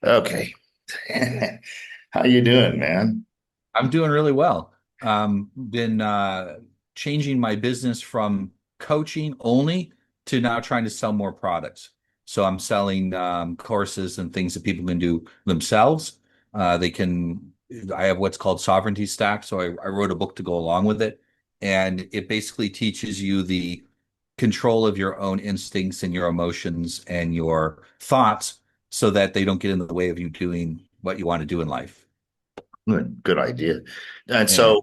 Okay. How you doing, man? I'm doing really well. Been changing my business from coaching only to now trying to sell more products. So I'm selling courses and things that people can do themselves. They can. I have what's called sovereignty stack. So I wrote a book to go along with it, and it basically teaches you the control of your own instincts and your emotions and your thoughts, so that they don't get in the way of you doing what you want to do in life. Good idea. And And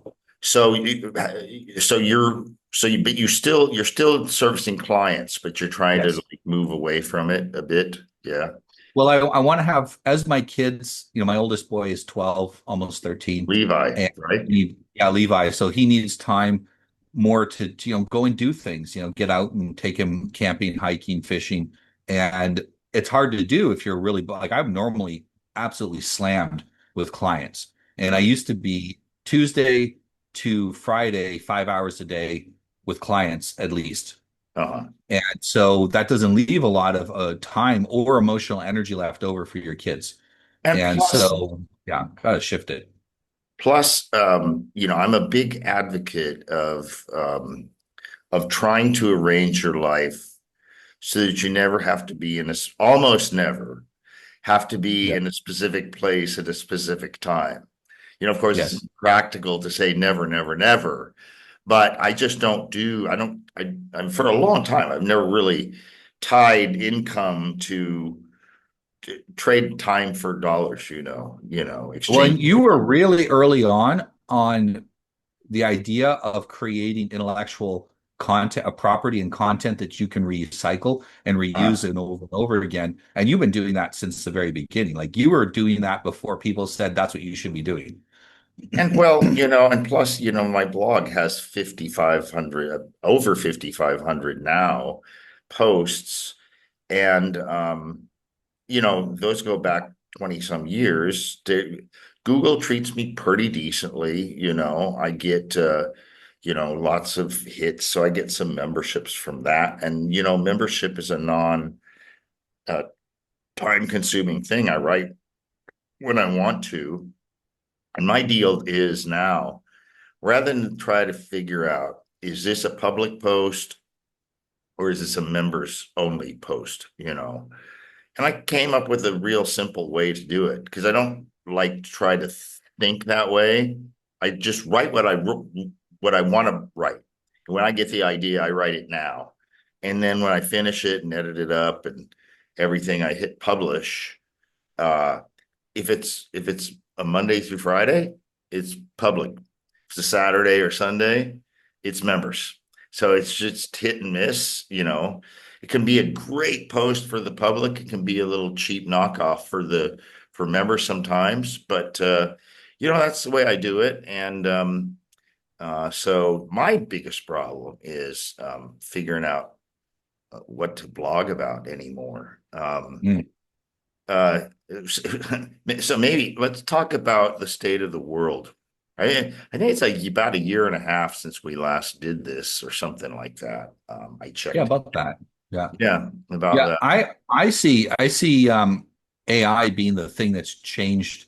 but you're still servicing clients, but you're trying to yes. like move away from it a bit. Yeah. Well, I want to have as my kids, my oldest boy is 12, almost 13, Levi, and right? yeah, Levi. So he needs time more to go and do things, get out and take him camping, hiking, fishing. And it's hard to do if you're really like I'm normally absolutely slammed with clients. And I used to be Tuesday to Friday, 5 hours a day with clients at least. Uh-huh. And so that doesn't leave a lot of time or emotional energy left over for your kids. And And plus, so, yeah, gotta shift it. I'm a big advocate of trying to arrange your life so that you never have to be almost never have to be Yeah. in a specific place at a specific time. Of course, it's Yes. practical to say never, never, never, but I just don't do, I don't, I'm for a long time, I've never really tied income to trade time for dollars, Well, and exchange. you were really early on the idea of creating intellectual content, a property and content that you can recycle and reuse and over again. And you've been doing that since the very beginning. Like you were doing that before people said that's what you should be doing. And well, and plus, my blog has 5,500, over 5,500 now posts. And, those go back 20 some years. Google treats me pretty decently. I get, lots of hits. So I get some memberships from that. And, membership is a uh, time consuming thing. I write when I want to. And my deal is now, rather than try to figure out, is this a public post or is this a members only post, And I came up with a real simple way to do it because I don't like to try to think that way. I just write what I want to write. When I get the idea, I write it now. And then when I finish it and edit it up and everything, I hit publish. Uh, if it's a Monday through Friday, it's public. If it's a Saturday or Sunday, it's members. So it's just hit and miss, It can be a great post for the public. It can be a little cheap knockoff for members sometimes, but that's the way I do it. And so my biggest problem is figuring out what to blog about anymore. Mm. Uh, so maybe let's talk about the state of the world. I think it's like about a year and a half since we last did this or something like that. I Yeah, checked. about that. Yeah. Yeah, about Yeah, that. I see AI being the thing that's changed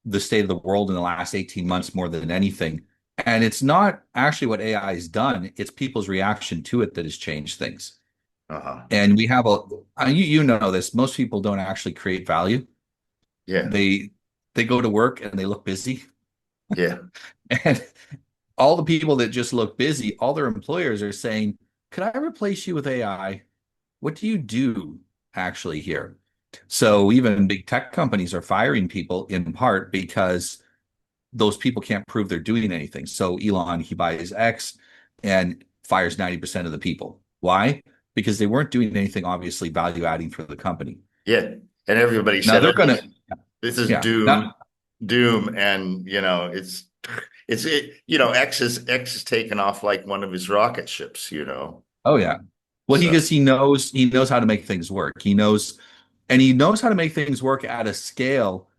the state of the world in the last 18 months more than anything. And it's not actually what AI has done, it's people's reaction to it that has changed things. Uh-huh. And we have you know this, most people don't actually create value. Yeah, They go to work and they look busy. yeah. And all the people that just look busy, all their employers are saying, "Could I replace you with AI? What do you do actually here?" So even big tech companies are firing people in part because those people can't prove they're doing anything. So Elon, he buys X and fires 90% of the people. Why? Because they weren't doing anything obviously value adding for the company. Yeah. And everybody Now said, they're oh, gonna, this is yeah, doom. And X is taken off like one of his rocket ships. oh yeah. Well, So because he knows how to make things work. He knows how to make things work at a scale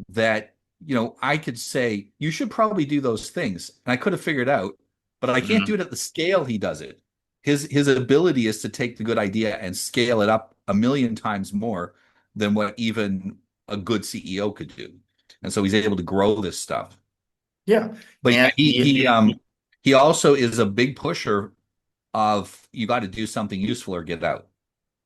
that, I could say, you should probably do those things. And I could have figured out, but I can't do mhm. it at the scale he does it. His ability is to take the good idea and scale it up a million times more than what even a good CEO could do. And so he's able to grow this stuff. Yeah. But yeah, And he also is a big pusher of you got to do something useful or get out.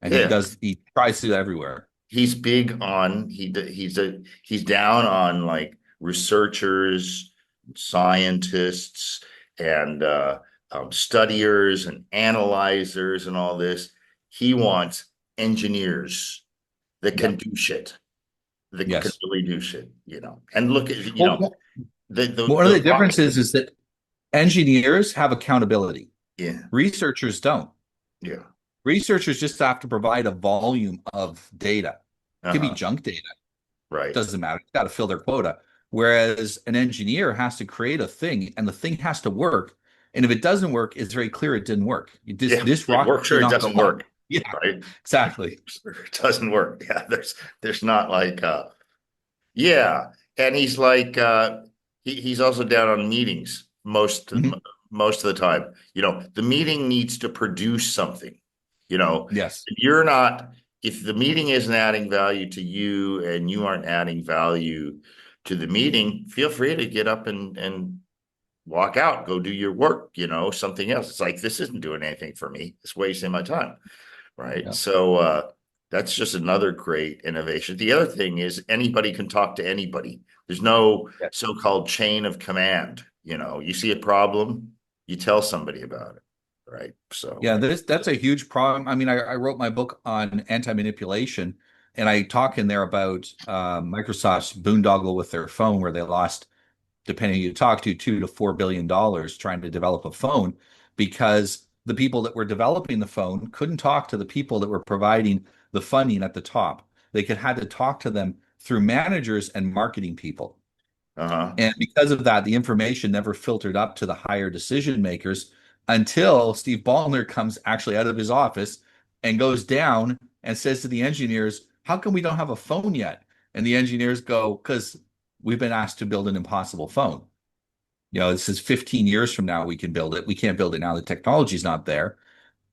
And yeah, he tries to do that everywhere. he's big on he's down on like researchers, scientists, and studiers and analyzers and all this. He wants engineers that Yeah. can do shit, that can Yes. really do shit, you know. And look at, you know, Well, one of the the rocket. differences is that engineers have accountability. Yeah. Researchers don't. Yeah. Researchers just have to provide a volume of data. It could be Uh-huh. junk data. Right. Doesn't matter. It's got to fill their quota. Whereas an engineer has to create a thing and the thing has to work. And if it doesn't work, it's very clear it didn't work. Yeah. This It rocket works or did it not go doesn't up. work. Yeah, Right. exactly. It doesn't work. Yeah. There's not like yeah, and he's like he's also down on meetings Mhm. most of the time. You know, the meeting needs to produce something. You know, Yes. if you're not if the meeting isn't adding value to you and you aren't adding value to the meeting, feel free to get up and walk out, go do your work, you know, something else. It's like this isn't doing anything for me. It's wasting my time. Right. Yeah. So that's just another great innovation. The other thing is anybody can talk to anybody. There's no Yeah. so-called chain of command. You know, you see a problem, you tell somebody about it. Right. So Yeah, that's a huge problem. I mean, I wrote my book on anti-manipulation, and I talk in there about Microsoft's boondoggle with their phone, where they lost, depending who you talk to, $2 to $4 billion trying to develop a phone because the people that were developing the phone couldn't talk to the people that were providing the funding at the top. They could had to talk to them through managers and marketing people. uh-huh. And because of that, the information never filtered up to the higher decision makers until Steve Ballmer comes actually out of his office and goes down and says to the engineers, "How come we don't have a phone yet?" And the engineers go, "Because we've been asked to build an impossible phone. This is 15 years from now we can build it. We can't build it now. The technology's not there."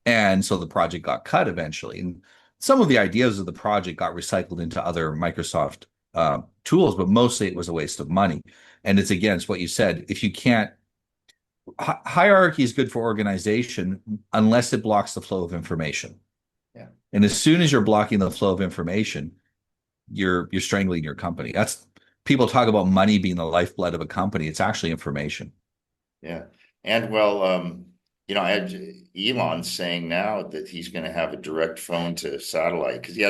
And so the project got cut eventually. And some of the ideas of the project got recycled into other Microsoft tools, but mostly it was a waste of money. And it's against what you said. If you can't, hierarchy is good for organization unless it blocks the flow of information. Yeah. And as soon as you're blocking the flow of information, you're strangling your company. That's people talk about money being the lifeblood of a company. It's actually information. Yeah. And well, you know, I had Elon saying now that he's going to have a direct phone to satellite because he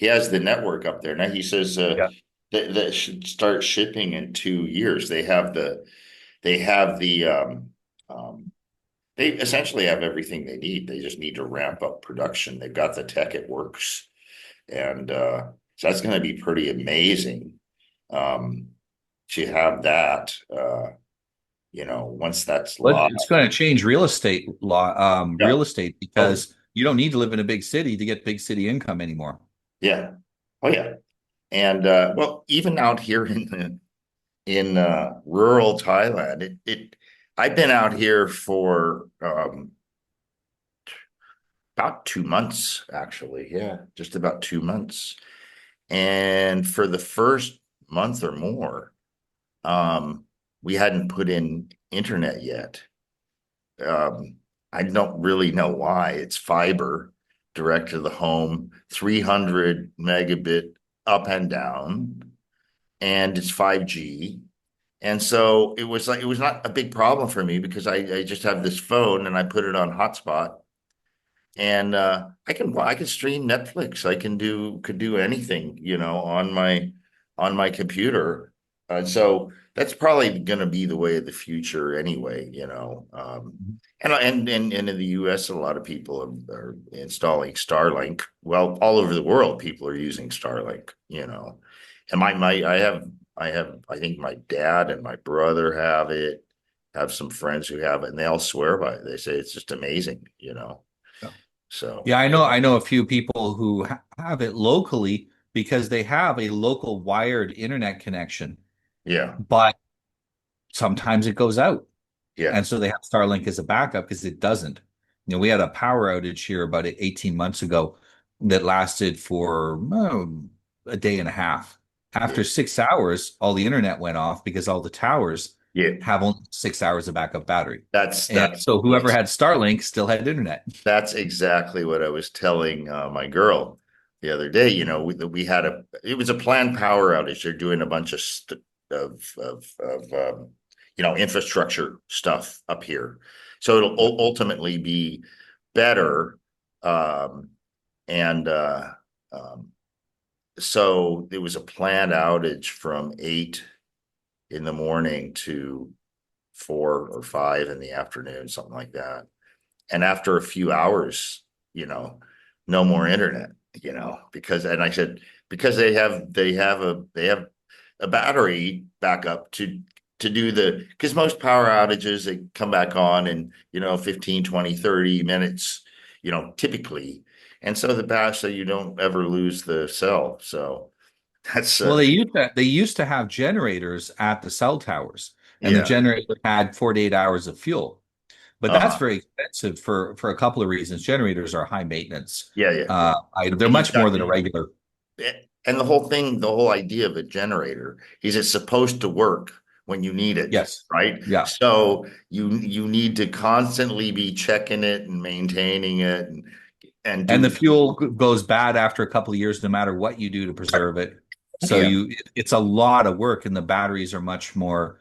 has the network up there. Now he says Yeah. that should start shipping in 2 years. They have um, they essentially have everything they need. They just need to ramp up production. They've got the tech, it works. And so that's going to be pretty amazing um, to have that, you know, once that's But live. it's going to change real estate law, Yeah. real estate Oh, because you don't need to live in a big city to get big city income anymore. yeah. Oh, yeah. And well, even out here in rural Thailand, I've been out here for about 2 months, actually. Yeah, just about 2 months. And for the first month or more, um, we hadn't put in internet yet. Um, I don't really know why. It's fiber direct to the home, 300 megabit up and down, and it's 5G. And so it was like it was not a big problem for me because I just have this phone and I put it on hotspot and I can stream Netflix. I can could do anything, you know, on my computer. So that's probably going to be the way of the future anyway, you know. And in the US, a lot of people are installing Starlink. Well, all over the world, people are using Starlink, you know. And I think my dad and my brother have it, have some friends who have it, and they all swear by it. They say it's just amazing, you know. So Yeah, I know a few people who have it locally because they have a local wired internet connection, yeah, but sometimes it goes out. yeah, And so they have Starlink as a backup because it doesn't. We had a power outage here about 18 months ago that lasted for a day and a half. After 6 hours, all the internet went off because all the towers Yeah, have only 6 hours of backup battery. that's And that's so whoever had Starlink still had internet. that's exactly what I was telling my girl the other day. We had it was a planned power outage. They're doing a bunch of infrastructure stuff up here, so it'll ultimately be better. Um, and um, so it was a planned outage from 8 in the morning to 4 or 5 in the afternoon, something like that. And after a few hours, you know, no more internet, because, and I said, because they have a battery backup to do because most power outages, they come back on in, 15, 20, 30 minutes, typically. And so so you don't ever lose the cell. So that's, Well, they used to have generators at the cell towers, and the yeah. generator had 48 hours of fuel. But that's Uh-huh. very expensive for a couple of reasons. Generators are high maintenance. Yeah, yeah, yeah. They're And you've much more got than a regular. and the whole idea of a generator is it's supposed to work when you need it, Yes. right? Yeah. So you need to constantly be checking it and maintaining it and And the doing, fuel goes bad after a couple of years, no matter what you do to preserve it. So yeah, it's a lot of work, and the batteries are much more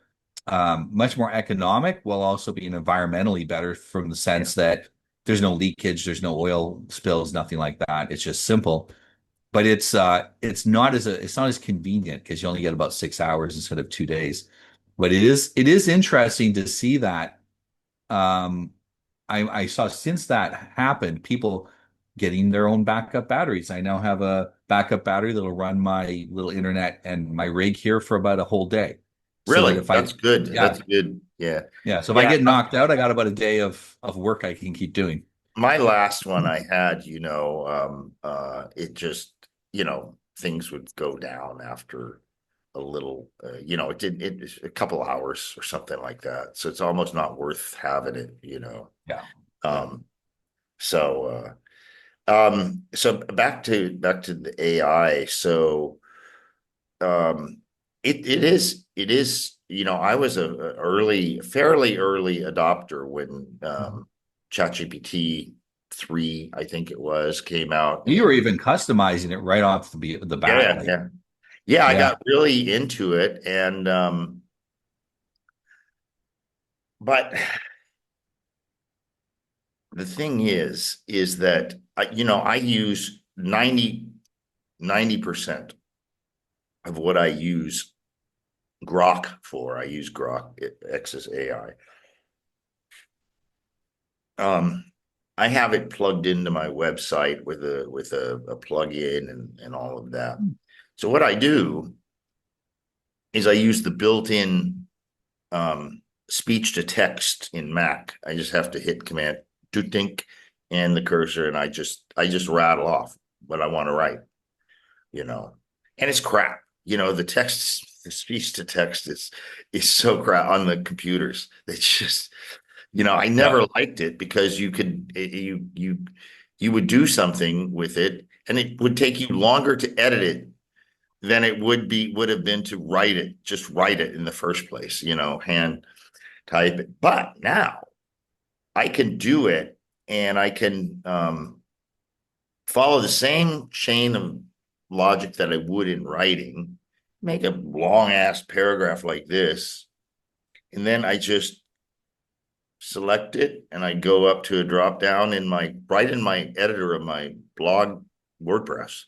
economic, while also being environmentally better from the yeah, sense that there's no leakage, there's no oil spills, nothing like that. It's just simple. But it's not as convenient because you only get about 6 hours instead of 2 days. But it is interesting to see that. Um, I saw since that happened, people getting their own backup batteries. I now have a backup battery that'll run my little internet and my rig here for about a whole day. So that really, if I, that's good. yeah, That's good. Yeah. yeah. So if I Yeah. get knocked out, I got about a day of work I can keep doing. My last one I had, it just, things would go down after a little, it did a couple hours or something like that. So it's almost not worth having it. Yeah. Yeah. Um, so back to the AI. So it is, I was fairly early adopter when ChatGPT 3, I think it was, came out. You were even customizing it right off the Yeah, bat. yeah, Like, yeah. Yeah, I yeah. got really into it, and but the thing is that I use 90% of what I use Grok for. I use Grok X's AI. Um, I have it plugged into my website with a plug-in and all of that. So what I do is I use the built-in speech to text in Mac. I just have to hit command to think and the cursor, and I just rattle off what I want to write, you know. And it's crap. The speech to text is so crap on the computers. It's just, I Yeah. never liked it because you would do something with it and it would take you longer to edit it than it would have been to just write it in the first place, hand type it. But now I can do it and I can follow the same chain of logic that I would in writing, make a long ass paragraph like this, and then I just select it and I go up to a drop down right in my editor of my blog WordPress.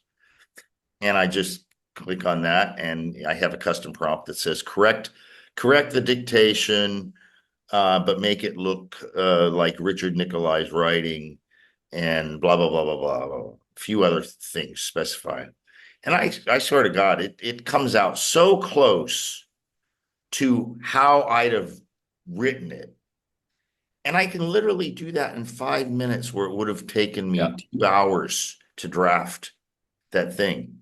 And I just click on that and I have a custom prompt that says correct the dictation, but make it look like Richard Nikoley's writing and blah blah blah blah blah blah. A few other things specified. And I swear to God, it comes out so close to how I'd have written it. And I can literally do that in 5 minutes where it would have taken Yeah. me 2 hours to draft that thing.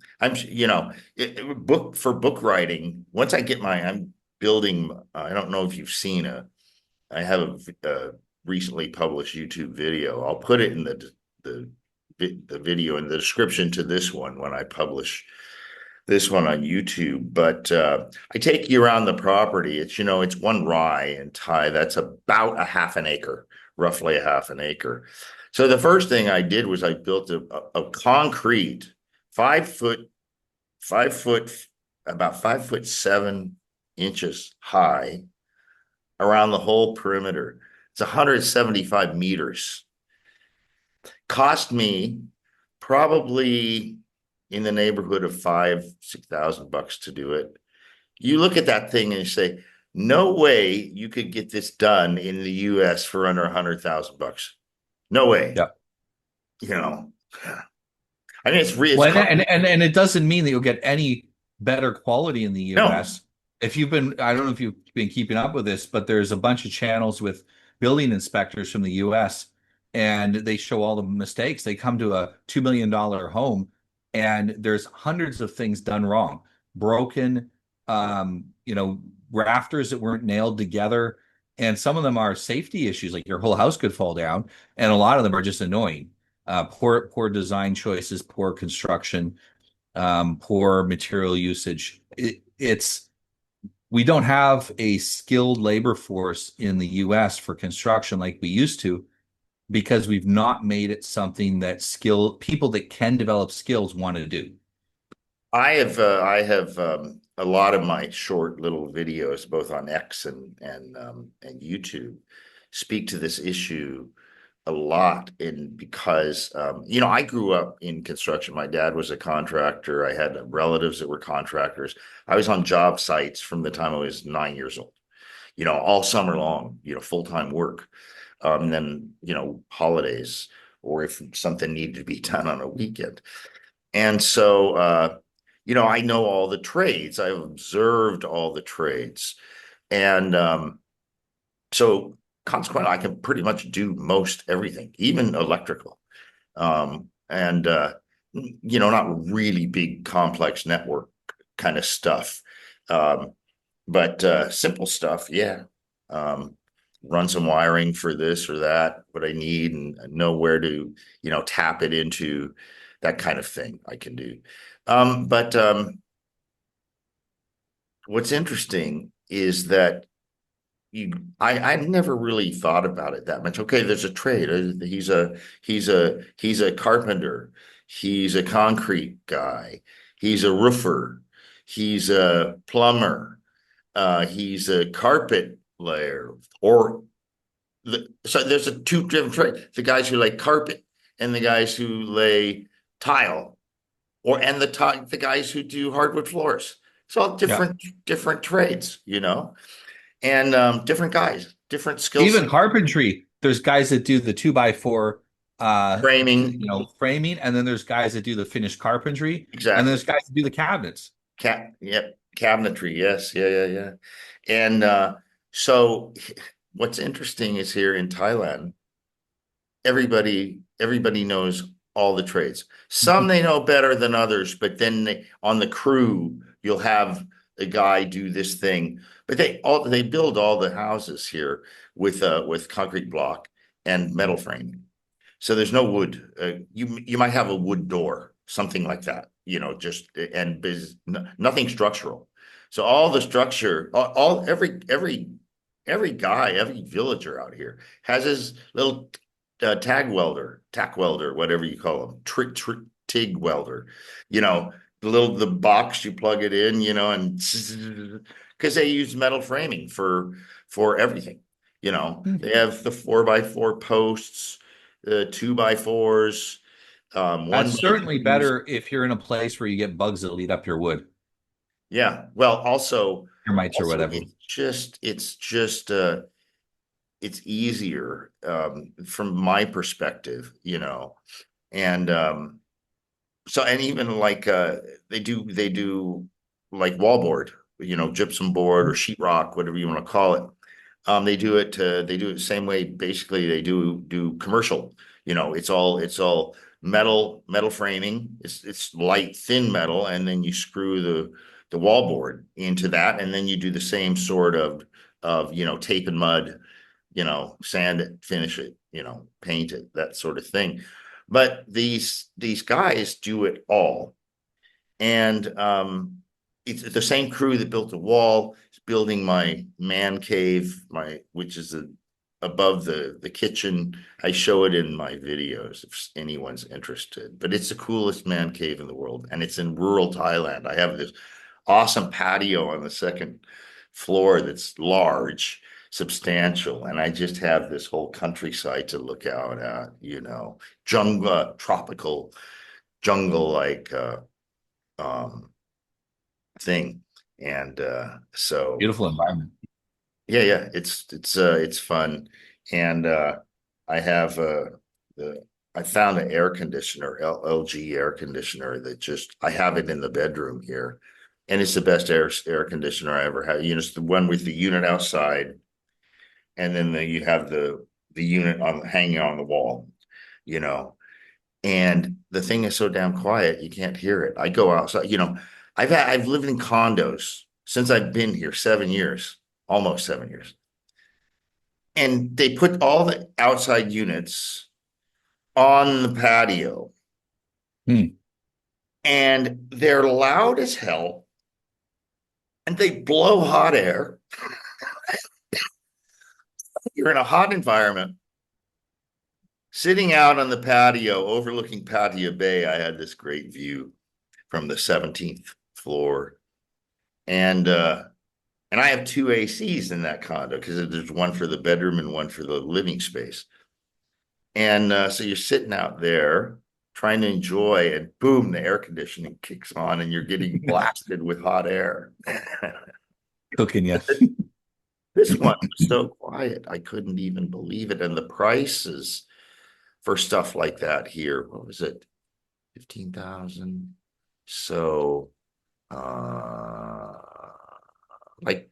Book writing. Once I'm building, I don't know if you've seen I have a recently published YouTube video. I'll put it in the video in the description to this one when I publish. this one on YouTube, but I take you around the property. It's, it's one rye in Thai. That's about a half an acre, roughly a half an acre. So the first thing I did was I built a concrete 5 foot, 5 foot, about 5'7" high around the whole perimeter. It's 175 meters. Cost me probably in the neighborhood of 6,000 bucks to do it. You look at that thing and you say, no way you could get this done in the US for under 100,000 bucks. No way. Yeah. You know, I mean, it's Well, and it doesn't mean that you'll get any better quality in the no, US. If you've been, I don't know if you've been keeping up with this, but there's a bunch of channels with building inspectors from the US, and they show all the mistakes. They come to a $2 million home and there's hundreds of things done wrong. Broken, rafters that weren't nailed together. And some of them are safety issues, like your whole house could fall down. And a lot of them are just annoying. Poor design choices, poor construction, poor material usage. We don't have a skilled labor force in the US for construction like we used to, because we've not made it something that people that can develop skills want to do. I have a lot of my short little videos, both on X and YouTube, speak to this issue a lot. And because I grew up in construction. My dad was a contractor. I had relatives that were contractors. I was on job sites from the time I was 9 years old. All summer long. Full-time work. And then holidays, or if something needed to be done on a weekend. And so I know all the trades. I've observed all the trades. And so consequently, I can pretty much do most everything, even electrical. And not really big complex network kind of stuff. But simple stuff, yeah. Run some wiring for this or that, what I need, and know where to, tap it into, that kind of thing I can do. But what's interesting is that I never really thought about it that much. Okay, there's a trade. He's a carpenter. He's a concrete guy. He's a roofer. He's a plumber. He's a carpet layer. So there's two different trades: the guys who lay carpet and the guys who lay tile, and the guys who do hardwood floors. It's all Yeah. different trades. And different guys, different skill Even sets. carpentry, there's guys that do the 2x4 Framing, framing, and then there's guys that do the finished carpentry, and exactly. there's guys that do the cabinets. Yep, cabinetry, yes, yeah. And so what's interesting is here in Thailand, everybody knows all the trades. Some they know better than others, but then on the crew, you'll have a guy do this thing. But they build all the houses here with concrete block and metal framing. So there's no wood. You might have a wood door, something like that. Just and nothing structural. So all the structure, every guy, every villager out here has his little tack welder, whatever you call them, TIG welder. You know, the box you plug it in, and because they use metal framing for everything. They have the 4x4 posts, the 2x4s, one That's by certainly twos. better if you're in a place where you get bugs that'll eat up your wood, Yeah. Well, also, termites or also whatever. it's easier from my perspective. And and even like they do like wallboard, gypsum board or sheetrock, whatever you want to call it. They do it the same way. Basically, they do commercial. It's all metal framing. It's light, thin metal, and then you screw the wallboard into that, and then you do the same sort of tape and mud, sand it, finish it, paint it, that sort of thing. But these guys do it all. And it's the same crew that built the wall is building my man cave, which is above the kitchen. I show it in my videos if anyone's interested. But it's the coolest man cave in the world, and it's in rural Thailand. I have this awesome patio on the second floor that's large, substantial, and I just have this whole countryside to look out at, jungle, tropical jungle like um thing. And so Beautiful environment. yeah, it's fun. And I have the I found an air conditioner, LG air conditioner that just I have it in the bedroom here. And it's the best air conditioner I ever had. It's the one with the unit outside, and then you have the unit on hanging on the wall, you know. And the thing is so damn quiet, you can't hear it. I go outside, I've lived in condos since I've been here 7 years, almost 7 years. And they put all the outside units on the patio, Hmm. and they're loud as hell, and they blow hot air. You're in a hot environment, sitting out on the patio overlooking Patio Bay. I had this great view from the 17th floor. And I have two ACs in that condo because there's one for the bedroom and one for the living space. And so you're sitting out there trying to enjoy, and boom, the air conditioning kicks on, and you're getting blasted with hot air. Cooking, yeah. This one was so quiet, I couldn't even believe it. And the prices for stuff like that here, what was it? 15,000. So uh like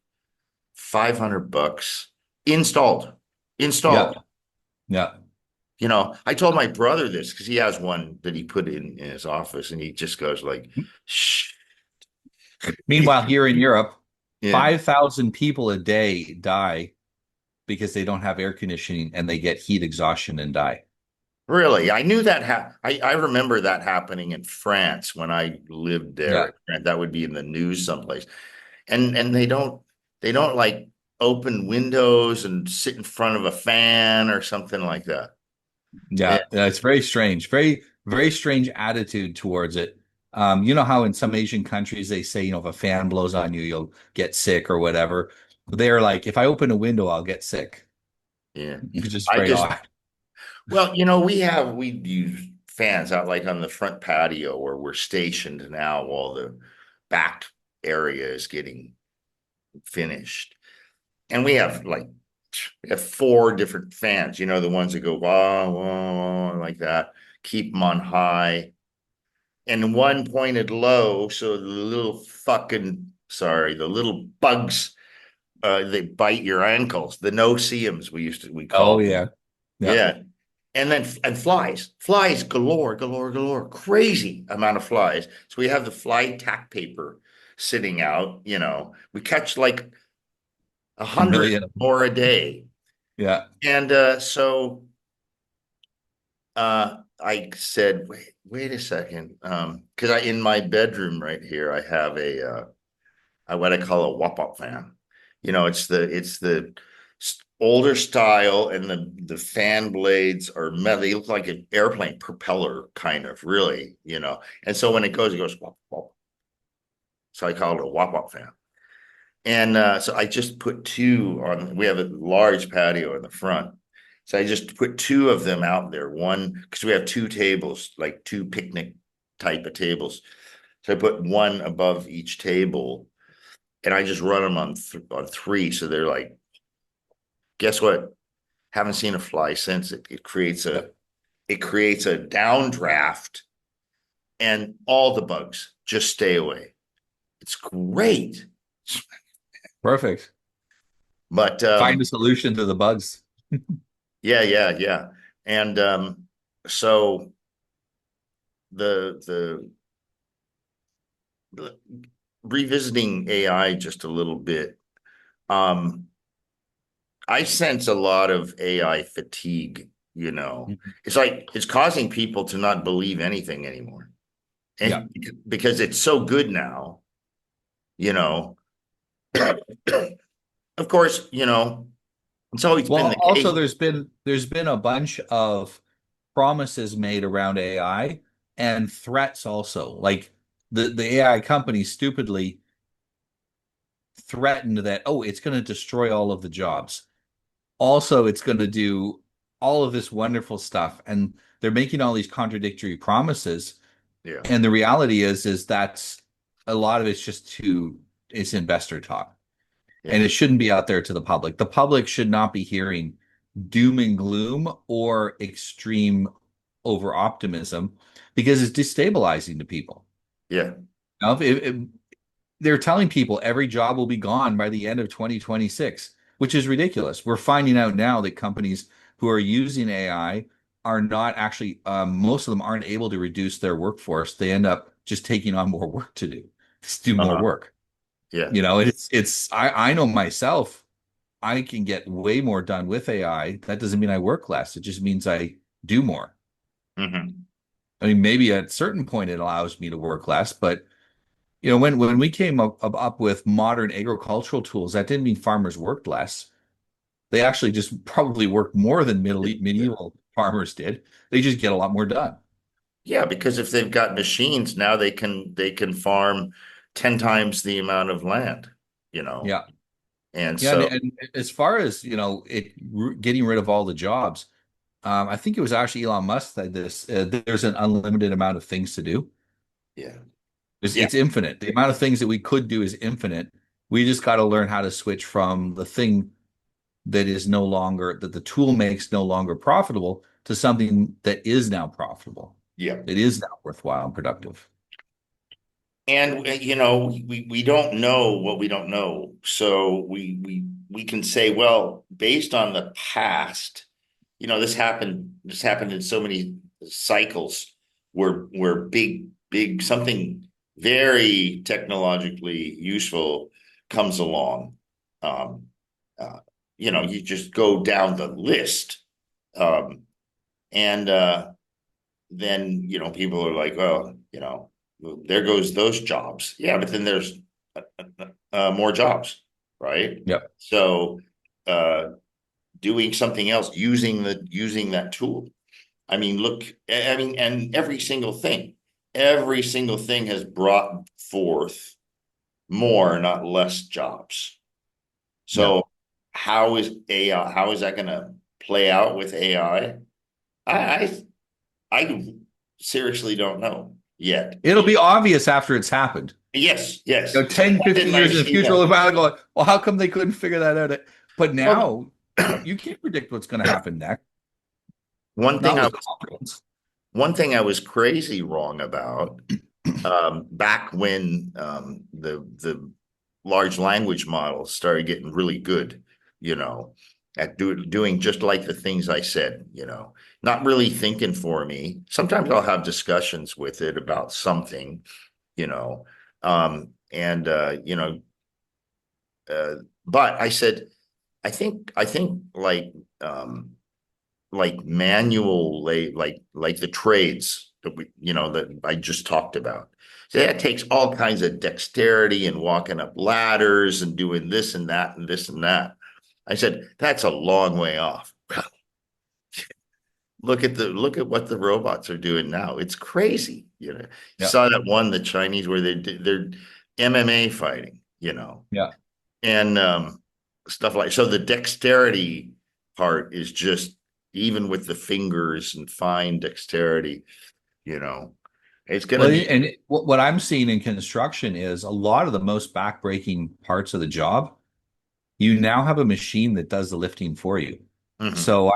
$500 installed. Yeah. Installed. Yeah. I told my brother this because he has one that he put in his office, and he just goes like, shh. Meanwhile, here in Europe, Yeah. 5,000 people a day die because they don't have air conditioning and they get heat exhaustion and die. Really? I knew that I remember that happening in France when I lived Yeah. there. And that would be in the news someplace. And they don't like open windows and sit in front of a fan or something like that. Yeah. Yeah. It's very strange. Very, very strange attitude towards it. You know how in some Asian countries they say, if a fan blows on you, you'll get sick or whatever. They're like, if I open a window, I'll get sick. Yeah. Which is I very just odd. Well, we use fans out like on the front patio where we're stationed now while the back area is getting finished. And we have four different fans, the ones that go wah, wah, wah, like that, keep them on high. And one pointed low, so the little bugs, they bite your ankles, the no-see-ums we Oh call them. yeah. Yeah. Yeah. And flies galore, galore, galore, crazy amount of flies. So we have the fly tack paper sitting out, we catch like a A hundred million. more a day. Yeah. And so I said, wait a second. Because in my bedroom right here, I have what I call a wop-up fan. It's the older style, and the fan blades are metal. They look like an airplane propeller, kind of, really. And so when it goes wop wop. So I call it a wop-up fan. And so I just put two on. We have a large patio in the front. So I just put two of them out there. One, because we have two tables, like two picnic type of tables. So I put one above each table, and I just run them on three. So they're like, guess what? Haven't seen a fly since. It creates a downdraft, and all the bugs just stay away. It's great. Perfect. But Find a solution to the bugs. yeah, yeah, yeah. And so the revisiting AI just a little bit, um, I sense a lot of AI fatigue. Mhm. It's like it's causing people to not believe anything anymore. Yeah. And because it's so good now, you know, of course, it's always been Well, the also case. there's been a bunch of promises made around AI and threats also. Like the AI company stupidly threatened that, oh, it's going to destroy all of the jobs. Also, it's going to do all of this wonderful stuff. And they're making all these contradictory promises. Yeah, And the reality is that's a lot of it's investor talk. yeah, And it shouldn't be out there to the public. The public should not be hearing doom and gloom or extreme over optimism because it's destabilizing to people. yeah, Now, they're telling people every job will be gone by the end of 2026, which is ridiculous. We're finding out now that companies who are using AI are not actually, most of them aren't able to reduce their workforce. They end up just taking on more work to do, just do more uh-huh, work. yeah, I know myself, I can get way more done with AI. That doesn't mean I work less. It just means I do more. hmm, I mean, maybe at a certain point it allows me to work less, but when we came up with modern agricultural tools, that didn't mean farmers worked less. They actually just probably worked more than yeah, medieval farmers did. They just get a lot more done. yeah. Because if they've got machines now, they can farm 10 times the amount of land, you know, Yeah. and Yeah, and, so and as far as getting rid of all the jobs, I think it was actually Elon Musk that there's an unlimited amount of things to do. yeah, It's, yeah, it's infinite. The amount of things that we could do is infinite. We just got to learn how to switch from the thing that the tool makes no longer profitable to something that is now profitable. yeah. It is now worthwhile and productive. And we don't know what we don't know. So we can say, well, based on the past, this happened in so many cycles where big something very technologically useful comes along. Um, uh, you just go down the list. Um, and then people are like, well, there goes those jobs. Yeah, but then there's more jobs, right? Yep. So uh, doing something else, using that tool. I mean, look, I mean, and every single thing has brought forth more, not less jobs. Yep. So how is AI? How is that going to play out with AI? I seriously don't know yet. It'll be obvious after it's happened. Yes, yes. So 10, why 50 didn't I years in the see future, we'll that? look back and go, well, how come they couldn't figure that out? But Well, now you can't predict what's going to happen next. one thing Not I with was confidence. one thing I was crazy wrong about back when the large language models started getting really good, you know, at doing just like the things I said, not really thinking for me. Sometimes I'll have discussions with it about something, you know, and uh, but I said, I think um, like manual like the trades that I just talked about. So that takes all kinds of dexterity and walking up ladders and doing this and that and this and that. I said, that's a long way off. Look at what the robots are doing now. It's crazy. You Yep. saw that one, the Chinese, where they're MMA fighting, Yeah. and stuff like so. The dexterity part is just even with the fingers and fine dexterity, you know, it's going to Well, be. and what I'm seeing in construction is a lot of the most backbreaking parts of the job. You now have a machine that does the lifting for you. Mhm. So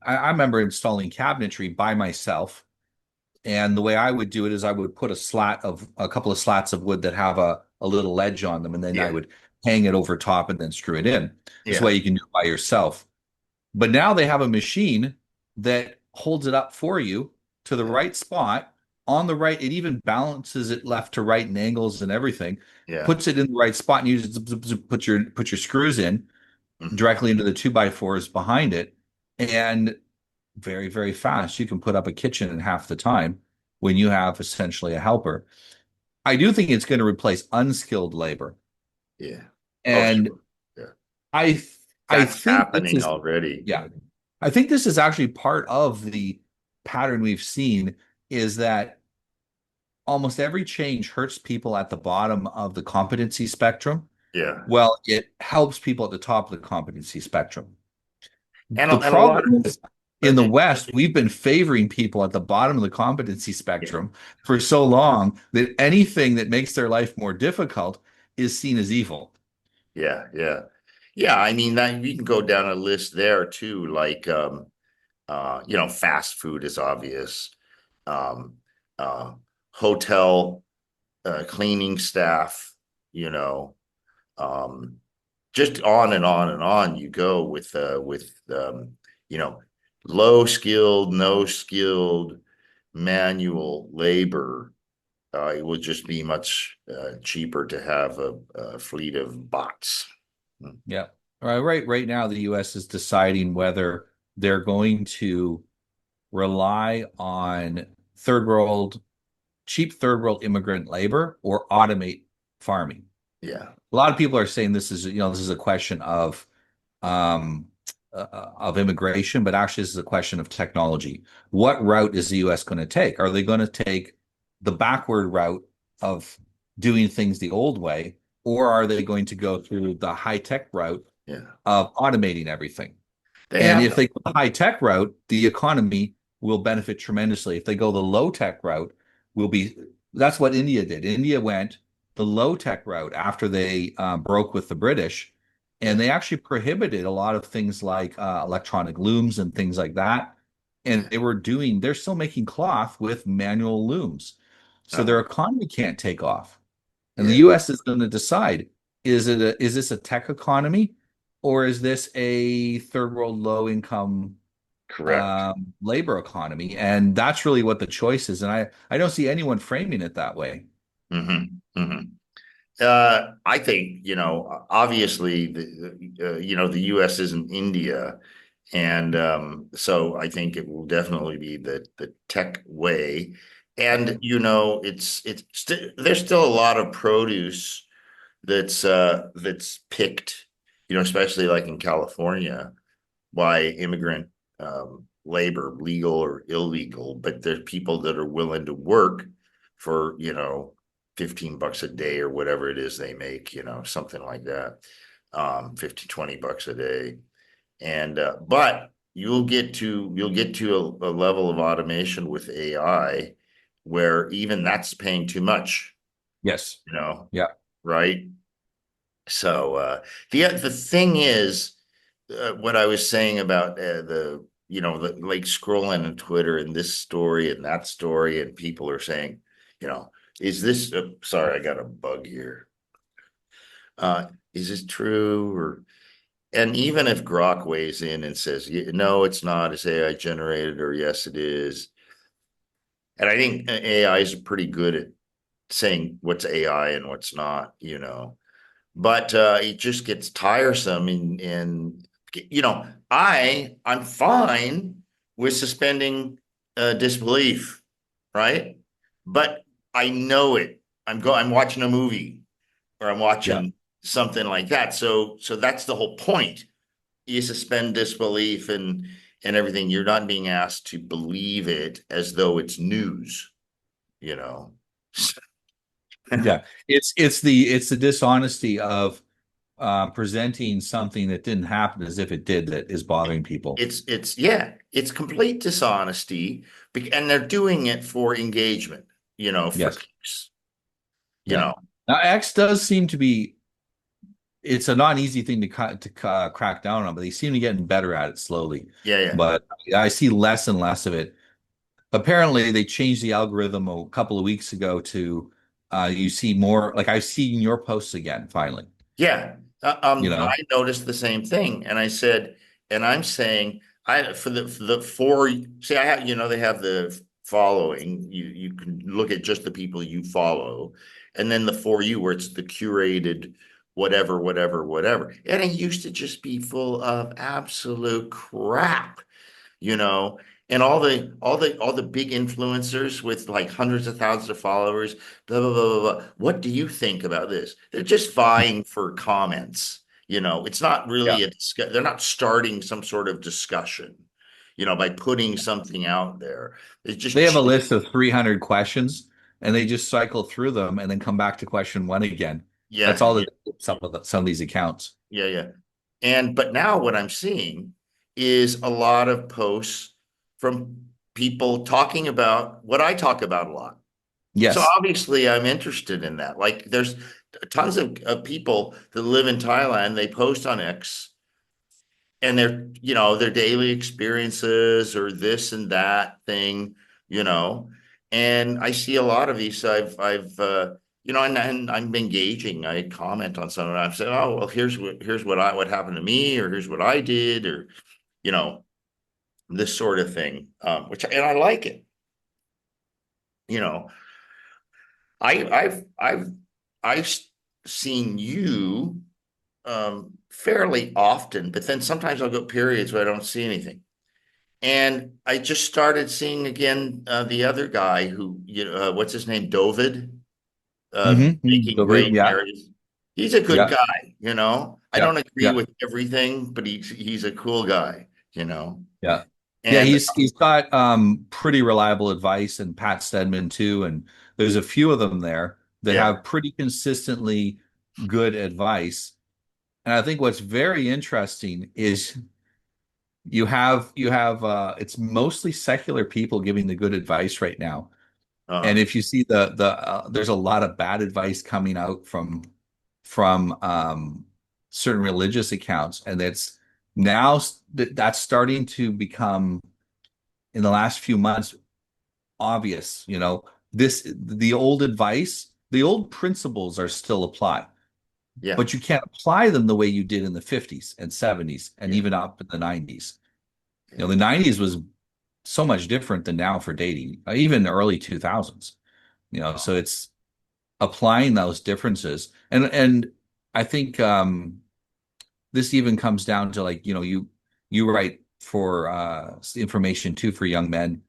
I remember installing cabinetry by myself. And the way I would do it is I would put a couple of slats of wood that have a little ledge on them, and then I Yeah, would hang it over top and then screw it in. This yeah, way you can do it by yourself. But now they have a machine that holds it up for you to the yeah, right spot on the right. It even balances it left to right and angles and everything, yeah. puts it in the right spot, and you just put your screws in Mhm. directly into the 2x4s behind it. And very, very fast. You can put up a kitchen in half the time. when you have essentially a helper. I do think it's going to replace unskilled labor. Yeah. Oh, And sure. Yeah. I I That's think this happening is already. yeah. I think this is actually part of the pattern we've seen is that almost every change hurts people at the bottom of the competency spectrum. Yeah. Well, it helps people at the top of the competency spectrum. And The and a lot problem is of in the West, we've been favoring people at the bottom of the competency yeah. spectrum for so long that anything that makes their life more difficult is seen as evil. Yeah, yeah. Yeah, I mean that we can go down a list there too, like fast food is obvious. Um uh Hotel cleaning staff, you know, um just on and on and on you go with you know, low skilled, no skilled manual labor. It would just be much cheaper to have a fleet of bots. Hmm. Yeah. Right now, the US is deciding whether they're going to rely on third world, cheap third world immigrant labor or automate farming. Yeah. A lot of people are saying this is a question um, of immigration, but actually this is a question of technology. What route is the U.S. going to take? Are they going to take the backward route of doing things the old way, or are they going to go through the high tech route Yeah. of automating everything? They And have if to. they go the high tech route, the economy will benefit tremendously. If they go the low tech route, will be that's what India did. India went the low tech route after they broke with the British, and Yeah. they actually prohibited a lot of things like electronic looms and things like that. And Yeah. they're still making cloth with manual looms. So their Uh-huh. economy can't take off. And the Yeah. US is going to decide is this a tech economy or is this a third world low income Correct. labor economy? And that's really what the choice is. And I don't see anyone framing it that way. Hmm. Hmm. I think, obviously the US isn't India. And so I think it will definitely be the tech way. And, there's still a lot of produce that's picked, especially like in California by immigrant labor, legal or illegal, but there's people that are willing to work for, 15 bucks a day or whatever it is they make, something like that. 50, 20 bucks a day. And but you'll get to a level of automation with AI where even that's paying too much, Yes. you know, Yeah. right? So the thing is, what I was saying about like scrolling on Twitter and this story and that story, and people are saying, you know, is this? Sorry, I got a bug here. Is this true? Or and even if Grok weighs in and says, no, it's not, it's AI generated, or yes, it is. And I think AI is pretty good at saying what's AI and what's not, but it just gets tiresome and I'm fine with suspending disbelief, right? But I know it. I'm watching a movie or I'm Yeah. watching something like that. So that's the whole point. You suspend disbelief and everything. You're not being asked to believe it as though it's news, you know. Yeah. It's the dishonesty of presenting something that didn't happen as if it did that is bothering people. It's yeah, it's complete dishonesty, and they're doing it for engagement, for Yes. clicks, you Yeah. know. Now, X does seem to be it's a not easy thing to crack down on, but they seem to be getting better at it slowly. Yeah, yeah, But I see less and less of it. Apparently, they changed the algorithm a couple of weeks ago to you see more like I've seen your posts again finally. yeah. You I know, noticed the same thing, and I said, and I'm saying, I for the four. See, I have, they have the following. You can look at just the people you follow, and then the for you, where it's the curated whatever, whatever, whatever. And it used to just be full of absolute crap, you know. And all the big influencers with like hundreds of thousands of followers, blah blah blah blah blah. What do you think about this? They're just vying for comments. It's not Yeah. really they're not starting some sort of discussion, by putting something out there. It's They have a just list of 300 questions and they just cycle through them and then come back to question one again. That's yeah, all yeah, that some of these accounts. yeah, yeah. But now what I'm seeing is a lot of posts from people talking about what I talk about a lot. So Yes. obviously I'm interested in that. Like there's tons of people that live in Thailand, they post on X and their daily experiences or this and that thing, you know. And I see a lot of these. And I'm engaging. I comment on some of it. I've said, oh well, here's what happened to me, or here's what I did, or you know, this sort of thing. And I like it. You know, I I've seen you fairly often, but then sometimes I'll go periods where I don't see anything. And I just started seeing again the other guy who, what's his name, Dovid, making great Yeah. narratives. He's a good Yeah. guy. I Yeah. don't agree Yeah. with everything, but he's a cool guy. Yeah. Yeah, And he's got pretty reliable advice, and Pat Stedman too. And there's a few of them there that yeah, have pretty consistently good advice. And I think what's very interesting is you have it's mostly secular people giving the good advice right now. And uh, if you see there's a lot of bad advice coming out from certain religious accounts, and that's now that's starting to become in the last few months obvious. The old advice, the old principles are still applied, yeah, but you can't apply them the way you did in the 50s and 70s and yeah, even up in the 90s. yeah, The 90s was so much different than now for dating, even early 2000s. So it's applying those differences. And I think this even comes down to, like, you write for information too for young men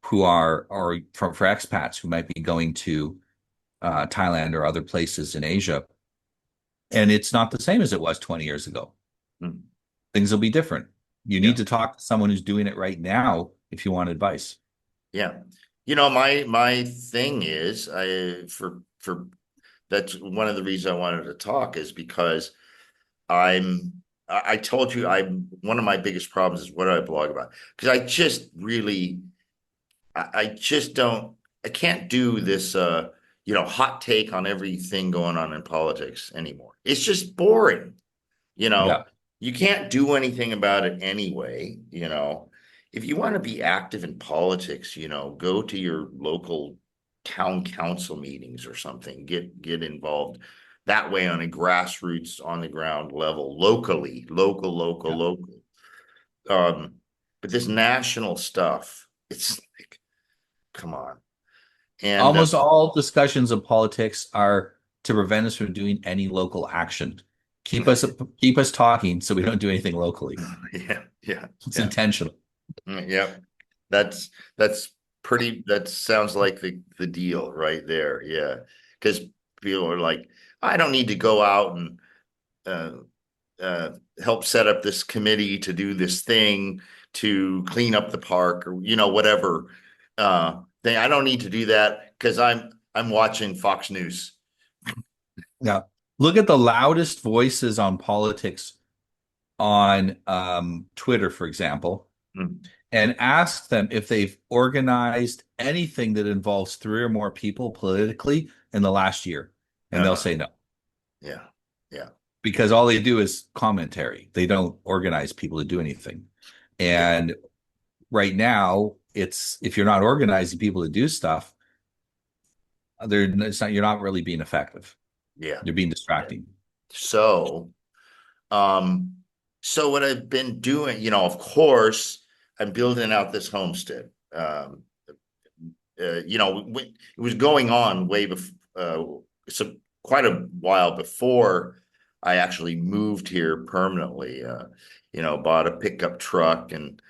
who are or for expats who might be going to Thailand or other places in Asia. And it's not the same as it was 20 years ago. mm, Things will be different. You yeah, need to talk to someone who's doing it right now if you want advice. yeah. My thing is, for that's one of the reasons I wanted to talk is because I told you I'm one of my biggest problems is what do I blog about? Because I just don't, I can't do this, hot take on everything going on in politics anymore. It's just boring. You know, Yeah. you can't do anything about it anyway. If you want to be active in politics, go to your local town council meetings or something. Get involved that way on a grassroots, on the ground level, locally, Yeah. local. Um, but this national stuff, it's like, come on. And Almost all discussions of politics are to prevent us from doing any local action. Keep us talking so we don't do anything locally. yeah, yeah, It's yeah. intentional. Yeah, that's that sounds like the deal right there. Yeah. Because people are like, I don't need to go out and uh, uh, help set up this committee to do this thing to clean up the park or whatever thing. I don't need to do that because I'm watching Fox News. Yeah. Look at the loudest voices on politics on Twitter, for example, Mm. and ask them if they've organized anything that involves three or more people politically in the last year. And they'll Uh-huh. say no, Yeah, yeah, because all they do is commentary. They don't organize people to do anything. yeah, And right now, it's if you're not organizing people to do stuff, you're not really being effective. yeah, You're being yeah. distracting. So Um, so what I've been doing, of course, I'm building out this homestead. It was going on way before, so quite a while before I actually moved here permanently. Bought a pickup truck and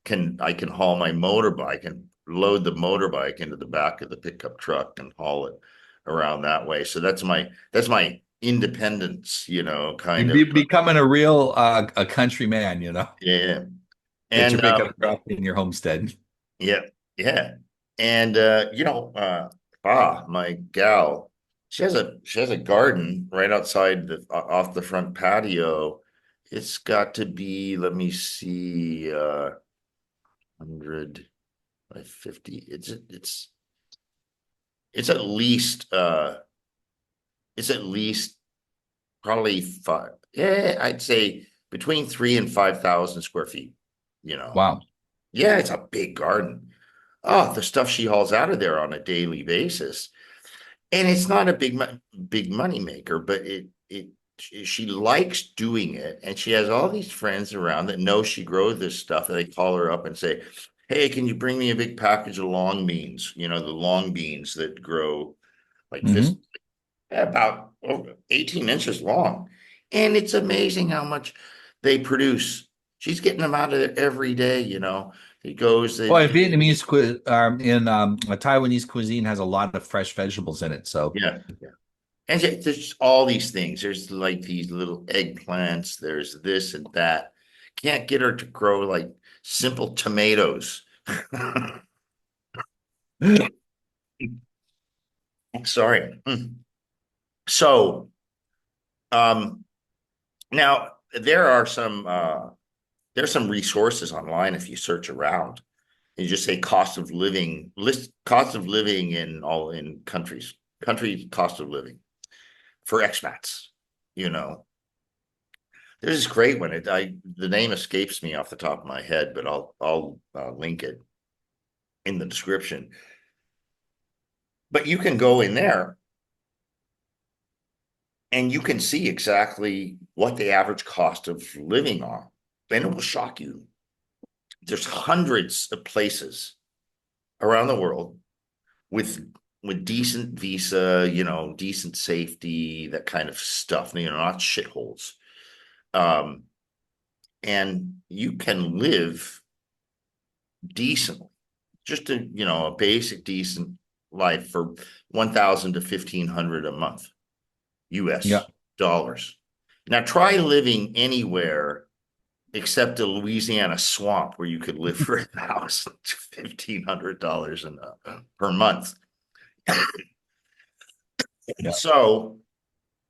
I can haul my motorbike and load the motorbike into the back of the pickup truck and haul it around that way. So that's my independence, kind of. You're becoming a real a country man, Yeah. Get your And pickup truck in your homestead. yeah, yeah. And my gal, she has a garden right outside off the front patio. It's got to be, let me see, 100 by 50. It's at least it's at least probably five. Yeah, I'd say between 3 and 5,000 square feet, you know. Wow. Yeah, it's a big garden. Oh, the stuff she hauls out of there on a daily basis. And it's not a big money maker, but she likes doing it, and she has all these friends around that know she grows this stuff, and they call her up and say, "Hey, can you bring me a big package of long beans? The long beans that grow like this, Hmm. about 18 inches long." And it's amazing how much they produce. She's getting them out of there every day. It goes, Well, in Vietnamese in Taiwanese cuisine has a lot of fresh vegetables in it. So yeah. And there's all these things. There's like these little eggplants. There's this and that. Can't get her to grow like simple tomatoes. Sorry. So, um, now there's some resources online if you search around. You just say cost of living in country cost of living for expats. You know, There's this great one. The name escapes me off the top of my head, but I'll link it in the description. But you can go in there and you can see exactly what the average cost of living are. And it will shock you. There's hundreds of places around the world with decent visa, decent safety, that kind of stuff. Not shitholes. Um, and you can live decently, just a basic decent life for 1,000 to 1,500 a month, yeah, US dollars. Now try living anywhere except a Louisiana swamp where you could live for 1,000 to $1,500 per month. yeah. So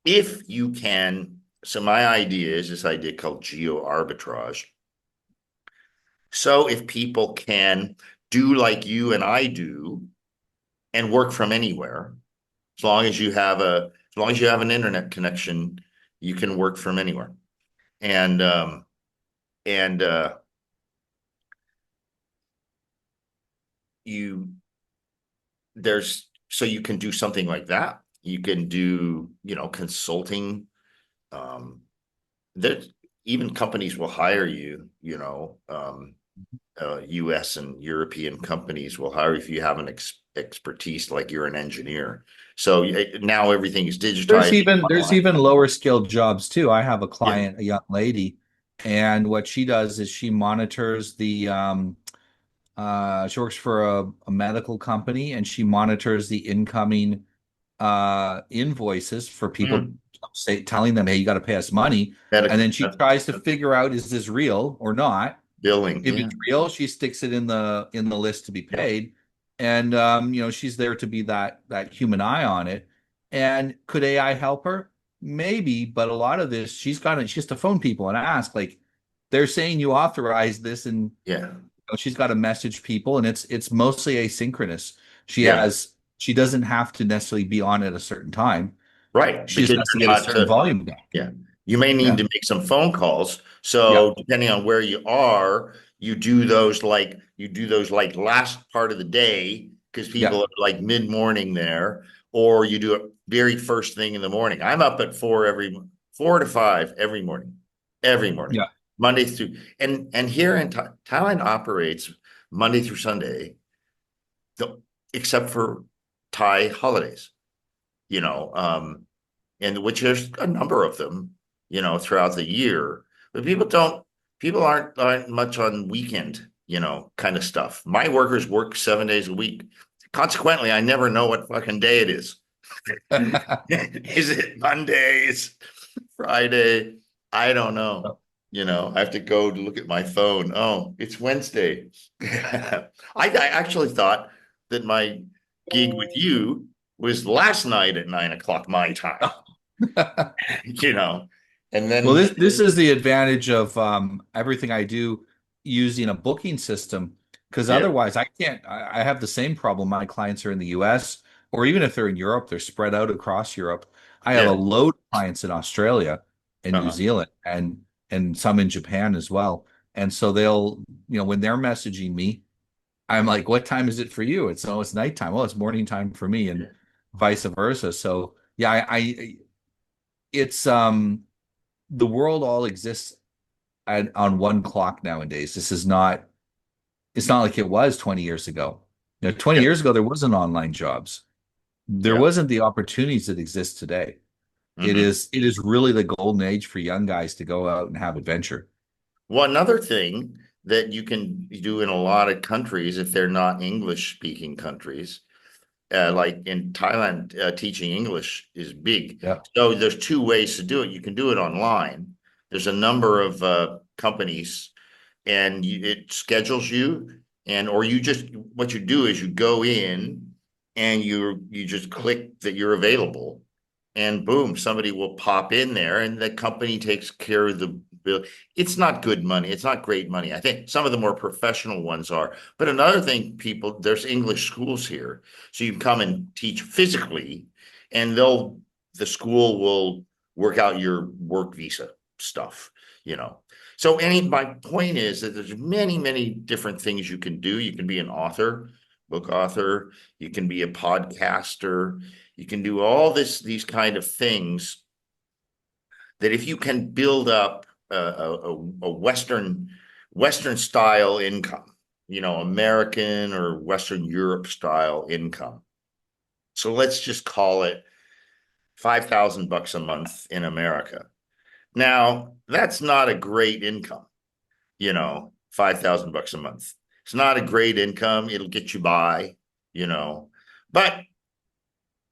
if you can, so my idea is this idea called geoarbitrage. So if people can do like you and I do and work from anywhere, as long as you have an internet connection, you can work from anywhere. And and you there's so you can do something like that. You can do, consulting. Um, there Even companies will hire you, US and European companies will hire if you have an expertise, like you're an engineer. So now everything is There's digitized even there's online. even lower skilled jobs too. I have a Yeah. client, a young lady, and what she does is she monitors she works for a medical company and she monitors the incoming invoices for people Mhm. telling them, hey, you got to pay us money. And Medical then she tries to figure out, is this real or not? billing. If Yeah. it's real, she sticks it in the list to be Yeah. paid. And she's there to be that human eye on it. And could AI help her? Maybe, but a lot of this, she has to phone people and ask, like, they're saying you authorized this, and Yeah. she's got to message people, and it's mostly asynchronous. Yeah. She doesn't have to necessarily be on at a certain time. Right. She just Because has to you're get a not, certain volume done. yeah. You may need Yeah. to make some phone calls. Yeah. So depending on where you are, you do those like last part of the day because Yeah. people are like mid-morning there, or you do it very first thing in the morning. I'm up at 4 to 5 every morning, every morning, Yeah. Monday through, and here in Thailand operates Monday through Sunday, the, except for Thai holidays, you know, um, and which there's a number of them, throughout the year. But people aren't much on weekend, kind of stuff. My workers work 7 days a week. Consequently, I never know what fucking day it is. Is it Monday? Is Friday? I don't know. I have to go to look at my phone. Oh, it's Wednesday. I actually thought that my gig with you was last night at 9 o'clock my time, you know, and Well, then this is the advantage of everything I do using a booking system, because yeah, otherwise I can't. I have the same problem. My clients are in the US, or even if they're in Europe, they're spread out across Europe. I have a yeah, load of clients in Australia and New uh-huh. Zealand and some in Japan as well. And so they'll, when they're messaging me, I'm like, what time is it for you? It's nighttime. Well, it's morning time for me, and vice versa. So yeah, it's the world all exists on one clock nowadays. It's not like it was 20 years ago. 20 Yep, years ago, there wasn't online jobs. There yep. wasn't the opportunities that exist today. Hmm. It is really the golden age for young guys to go out and have adventure. Well, another thing that you can do in a lot of countries, if they're not English speaking countries, like in Thailand, teaching English is big. Yeah. So there's two ways to do it. You can do it online. There's a number of companies, and it schedules you, and or you just what you do is you go in and you just click that you're available, and boom, somebody will pop in there, and the company takes care of the bill. It's not good money. It's not great money. I think some of the more professional ones are. But another thing, there's English schools here. So you can come and teach physically, and the school will work out your work visa stuff, you know. So my point is that there's many, many different things you can do. You can be an author, book author, you can be a podcaster, you can do all these kind of things that if you can build up a Western style income, American or Western Europe style income. So let's just call it $5,000 a month in America. Now, that's not a great income, 5,000 bucks a month. It's not a great income. It'll get you by, you know. But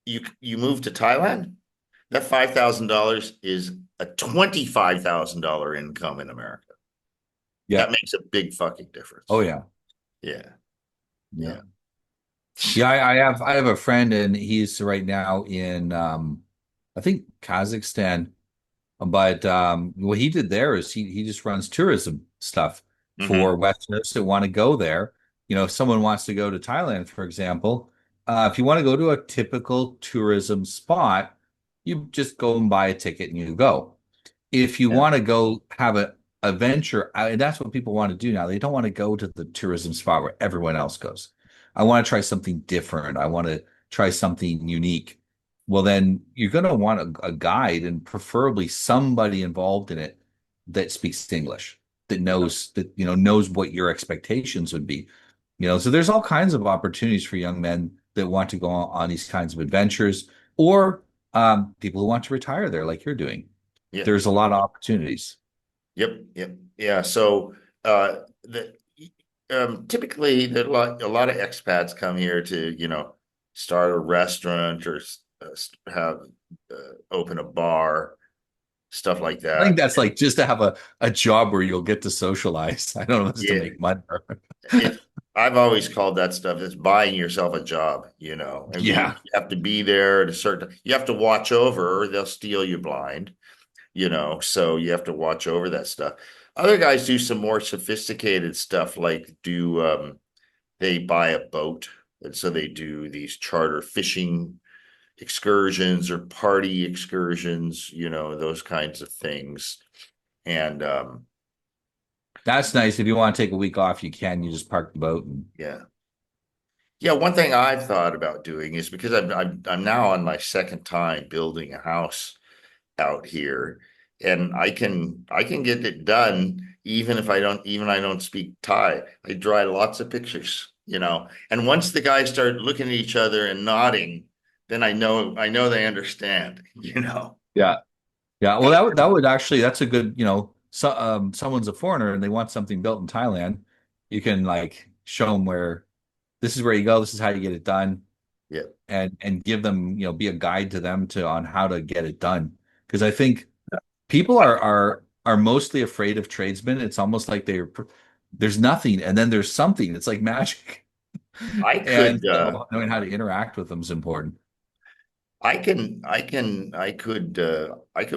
you move to Thailand, that $5,000 is a $25,000 income in America. Yeah. That makes a big fucking Oh difference. yeah. Yeah. Yeah. Yeah. Yeah, I have a friend and he's right now in I think Kazakhstan. But what he did there is he just runs tourism stuff for Hmm. Westerners that want to go there. If someone wants to go to Thailand, for example, if you want to go to a typical tourism spot, you just go and buy a ticket and you go. If you Yeah. want to go have a venture, and that's what people want to do now. They don't want to go to the tourism spot where everyone else goes. I want to try something different. I want to try something unique. Well, then you're going to want a guide and preferably somebody involved in it that speaks English, knows what your expectations would be. So there's all kinds of opportunities for young men that want to go on these kinds of adventures, or people who want to retire there, like you're doing. Yeah. There's a lot of opportunities. Yep. Yep. Yeah. So the typically there are a lot of expats come here to, start a restaurant or have open a bar, stuff like I think that. that's like just to have a job where you'll get to socialize. I don't know if it's to Yeah. make money. It I've always called that stuff, it's buying yourself a job, and you Yeah. have to be there at you have to watch over, or they'll steal you blind, so you have to watch over that stuff. Other guys do some more sophisticated stuff, like they buy a boat, and so they do these charter fishing excursions or party excursions, those kinds of things. And That's nice. If you want to take a week off, you can. You just park the boat and yeah. Yeah, one thing I've thought about doing is, because I'm now on my second time building a house out here, and I can get it done even I don't speak Thai. I draw lots of pictures, and once the guys start looking at each other and nodding, then I know they understand, yeah. Yeah. Well, that would actually, that's a good, someone's a foreigner and they want something built in Thailand. You can like show them where this is where you go, this is how you get it done, Yeah, and give them, be a guide to them to on how to get it done. Because I think people are mostly afraid of tradesmen. It's almost like there's nothing and then there's something. It's like magic. I And could, so knowing how to interact with them is important. I could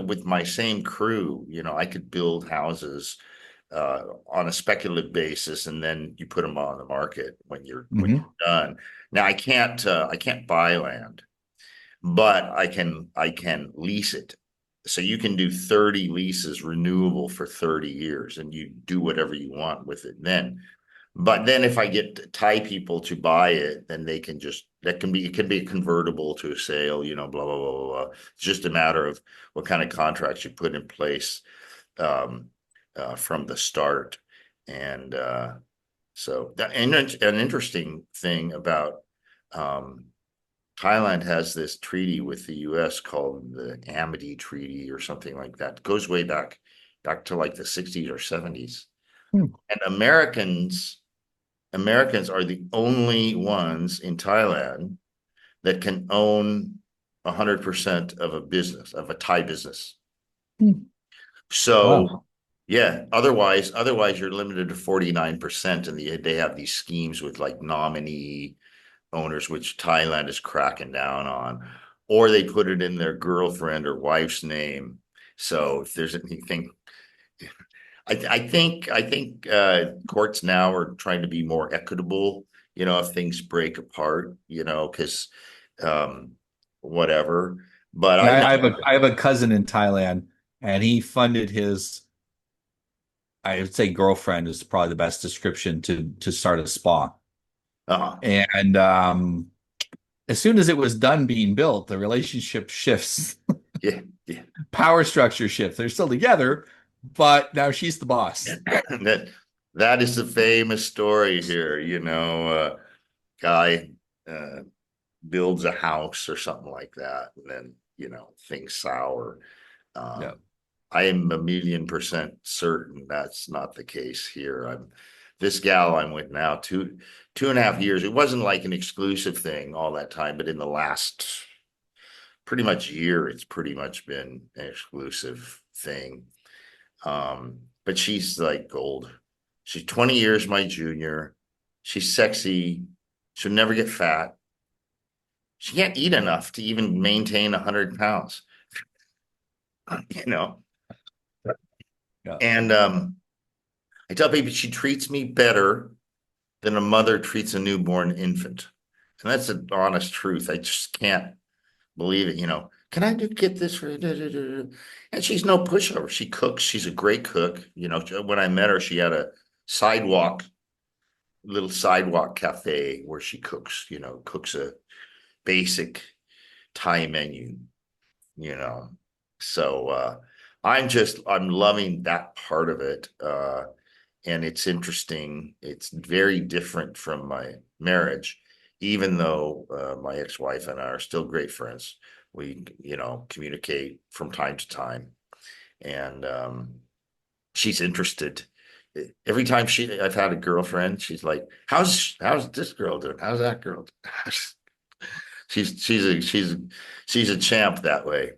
with my same crew, I could build houses on a speculative basis, and then you put them on the market when Hmm. you're done. Now I can't buy land, but I can lease it. So you can do 30 leases renewable for 30 years, and you do whatever you want with it then. But then if I get Thai people to buy it, then they can just it can be convertible to a sale, blah blah blah blah blah. It's just a matter of what kind of contracts you put in place um, from the start. And an interesting thing about um, Thailand has this treaty with the U.S. called the Amity Treaty or something like that. It goes way back to like the 60s or 70s. Hmm. And Americans are the only ones in Thailand that can own 100% of a business, of a Thai business. Hmm. So Wow. yeah, otherwise you're limited to 49%, and they have these schemes with like nominee owners, which Thailand is cracking down on, or they put it in their girlfriend or wife's name. So if there's anything, I think courts now are trying to be more equitable. If things break apart, because um, whatever. But I Yeah, love. I have a cousin in Thailand, and he funded his, I would say, girlfriend is probably the best description to start a spa. Uh, And as soon as it was done being built, the relationship shifts, yeah, yeah. power structure shifts. They're still together, but now she's the boss. That that is the famous story here. Guy uh, builds a house or something like that, and then things sour. Yeah. Um, I am a million percent certain that's not the case here. This gal I'm with now, 2.5 years. It wasn't like an exclusive thing all that time, but in the last pretty much year, it's pretty much been an exclusive thing. But she's like gold. She's 20 years my junior. She's sexy. She'll never get fat. She can't eat enough to even maintain 100 pounds, you know. Yeah. And I tell people she treats me better than a mother treats a newborn infant. And that's an honest truth. I just can't believe it. Can I get this for and she's no pushover. She cooks. She's a great cook. When I met her, she had a sidewalk, little sidewalk cafe where she cooks a basic Thai menu, you know. So I'm loving that part of it. And it's interesting. It's very different from my marriage, even though my ex-wife and I are still great friends. We, communicate from time to time, and she's interested. Every time I've had a girlfriend, she's like, "How's this girl doing? How's that girl doing?" She's a champ that way.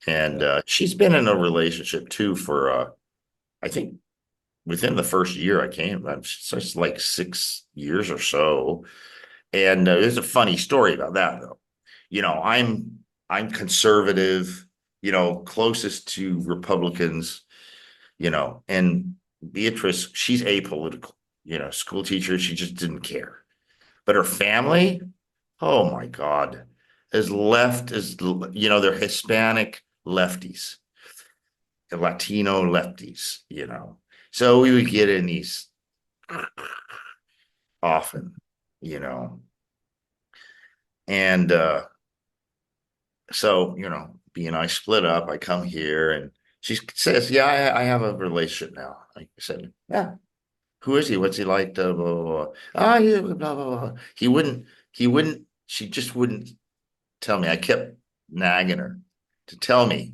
And Yeah. she's been in a relationship too for I think within the first year I came. So it's like 6 years or so. And there's a funny story about that though. I'm conservative, closest to Republicans, and Beatrice, she's apolitical, school teacher, she just didn't care. But her family, oh my God, as left as, they're Hispanic lefties, Latino lefties. So we would get in these often, you know. And so, B and I split up. I come here and she says, "Yeah, I have a relationship now." I said, "Yeah, who is he? What's he like?" Blah, blah, blah, blah. Ah, yeah, blah, blah, blah. She just wouldn't tell me. I kept nagging her to tell me.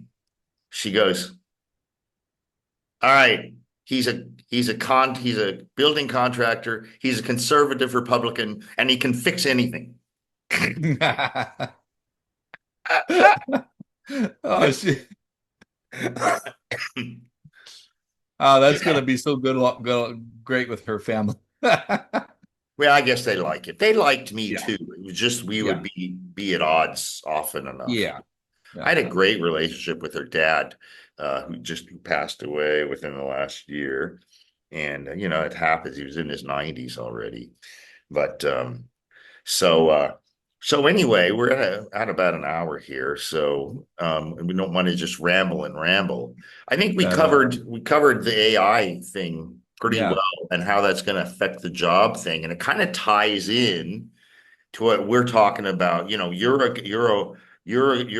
She goes, "All right. he's a building contractor. He's a conservative Republican, and he can fix anything. Oh shit. Oh, that's gonna be so good, great with her family. Well, I guess they like it. They liked me Yeah, too. It was just we would yeah, be at odds often enough. yeah, I yeah. had a great relationship with her dad, who passed away within the last year. And it happens. He was in his 90s already. But so so anyway, we're at about an hour here. So and we don't want to just ramble and ramble. I think No. we covered the AI thing pretty well Yeah. and how that's going to affect the job thing. And it kind of ties in to what we're talking about. You're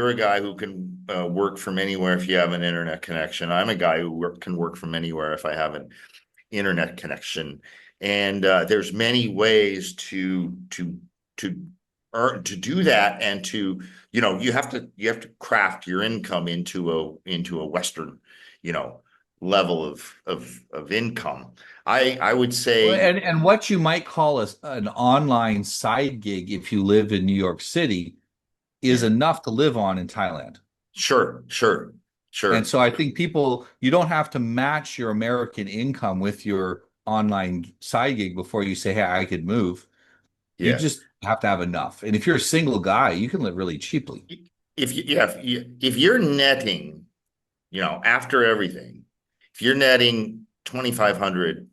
a guy who can work from anywhere if you have an internet connection. I'm a guy who can work from anywhere if I have an internet connection. And there's many ways to earn to do that, and to you have to craft your income into a Western you know level of income. I would Well, say and what you might call an online side gig if you live in New York City is yeah, enough to live on in Thailand. sure, And sure, so I think you don't have to match your American income with your online side gig before you say, hey, I could move. You yeah. just have to have enough. And if you're a single guy, you can live really cheaply. If you're netting, after everything, if you're netting 2,500